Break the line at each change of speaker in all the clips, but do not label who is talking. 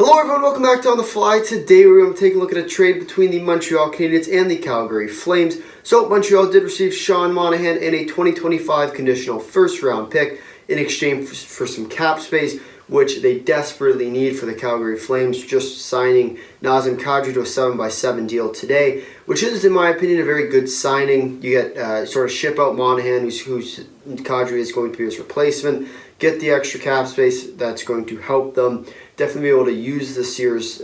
Hello everyone, welcome back to On The Fly. Today we're going to take a look at a trade between the Montreal Canadiens and the Calgary Flames. So Montreal did receive Monahan and a 2025 conditional first round pick in exchange for some cap space, which they desperately need for the Calgary Flames, just signing Kadri to a 7x7 deal today, which is, in my opinion, a very good signing. You get sort of ship out Monahan, who's Kadri is going to be his replacement, get the extra cap space that's going to help them definitely be able to use this year's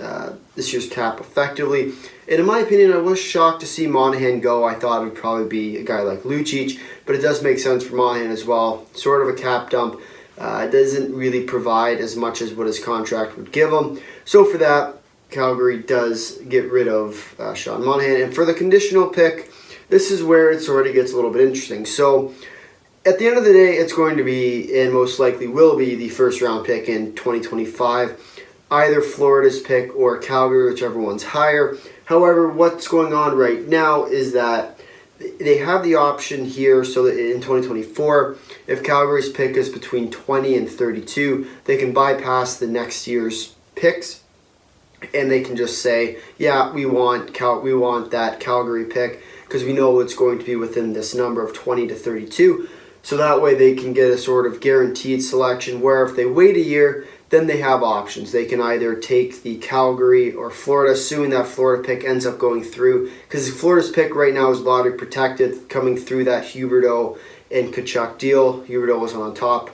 cap effectively. And in my opinion, I was shocked to see Monahan go. I thought it would probably be a guy like Lucic, but it does make sense for Monahan as well. Sort of a cap dump. It doesn't really provide as much as what his contract would give him. So for that, Calgary does get rid of Monahan. And for the conditional pick, this is where it sort of gets a little bit interesting. So at the end of the day, it's going to be, and most likely will be, the first round pick in 2025. Either Florida's pick or Calgary, whichever one's higher. However, what's going on right now is that they have the option here so that in 2024, if Calgary's pick is between 20 and 32, they can bypass the next year's picks and they can just say, yeah, we want that Calgary pick because we know it's going to be within this number of 20 to 32. So that way they can get a sort of guaranteed selection where if they wait a year, then they have options. They can either take the Calgary or Florida, assuming that Florida pick ends up going through. Because Florida's pick right now is lottery protected, coming through that Huberdeau and Tkachuk deal. Huberdeau was on top.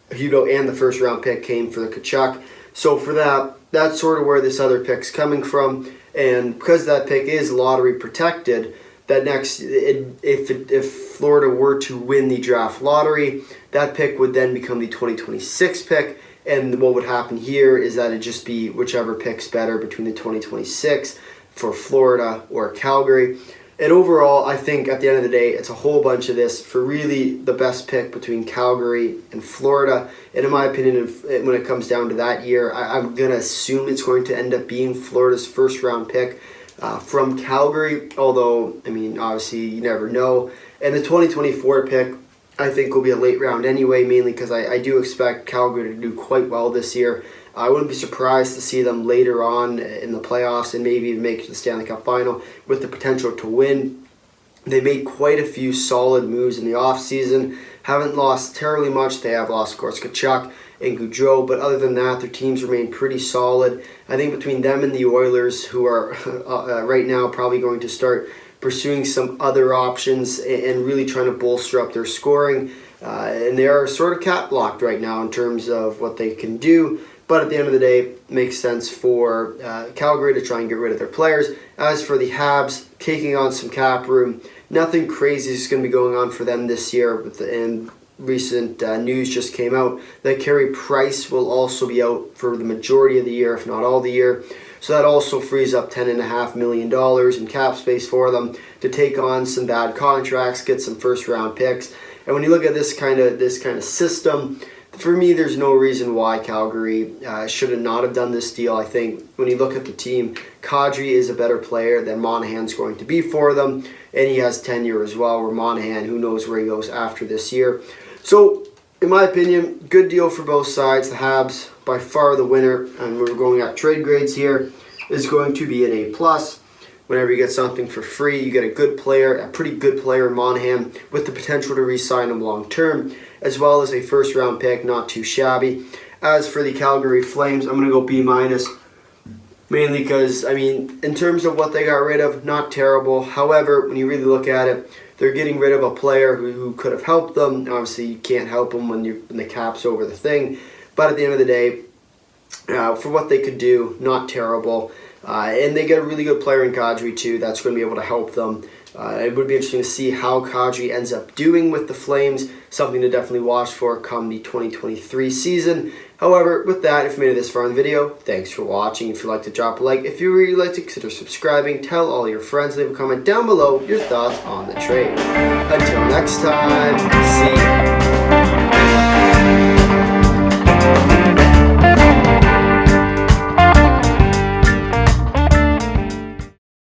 Huberdeau and the first round pick came for the Tkachuk. So for that, that's sort of where this other pick's coming from. And because that pick is lottery protected, that next, if Florida were to win the draft lottery, that pick would then become the 2026 pick. And what would happen here is that it'd just be whichever pick's better between the 2026 for Florida or Calgary. And overall, I think at the end of the day, it's a whole bunch of this for really the best pick between Calgary and Florida. And in my opinion, when it comes down to that year, I'm going to assume it's going to end up being Florida's first round pick from Calgary. Although, I mean, obviously you never know. And the 2024 pick, I think, will be a late round anyway, mainly because I do expect Calgary to do quite well this year. I wouldn't be surprised to see them later on in the playoffs and maybe even make it to the Stanley Cup final with the potential to win. They made quite a few solid moves in the offseason. Haven't lost terribly much. They have lost, of course, Tkachuk and Gaudreau, but other than that, their teams remain pretty solid. I think between them and the Oilers, who are right now probably going to start pursuing some other options and really trying to bolster up their scoring. And they are sort of cap blocked right now in terms of what they can do. But at the end of the day, it makes sense for Calgary to try and get rid of their players. As for the Habs, taking on some cap room, nothing crazy is going to be going on for them this year. And recent news just came out that Carey Price will also be out for the majority of the year, if not all the year. So that also frees up $10.5 million in cap space for them to take on some bad contracts, get some first-round picks. And when you look at this kind of system, for me, there's no reason why Calgary should not have done this deal. I think when you look at the team, Kadri is a better player than Monahan's going to be for them, and he has tenure as well, where Monahan, who knows where he goes after this year. So, in my opinion, good deal for both sides. The Habs, by far the winner, and we're going at trade grades here, is going to be an A+. Whenever you get something for free, you get a good player, a pretty good player in Monahan, with the potential to re-sign him long-term, as well as a first-round pick, not too shabby. As for the Calgary Flames, I'm going to go B-, mainly because, I mean, in terms of what they got rid of, not terrible. However, when you really look at it, they're getting rid of a player who could have helped them. Obviously, you can't help them when the cap's over the thing. But at the end of the day, for what they could do, not terrible. And they get a really good player in Kadri too. That's going to be able to help them. It would be interesting to see how Kadri ends up doing with the Flames. Something to definitely watch for come the 2023 season. However, with that, if you made it this far in the video, thanks for watching. If you'd like to drop a like, if you really like to, consider subscribing. Tell all your friends, leave a comment down below your thoughts on the trade. Until next time, see ya.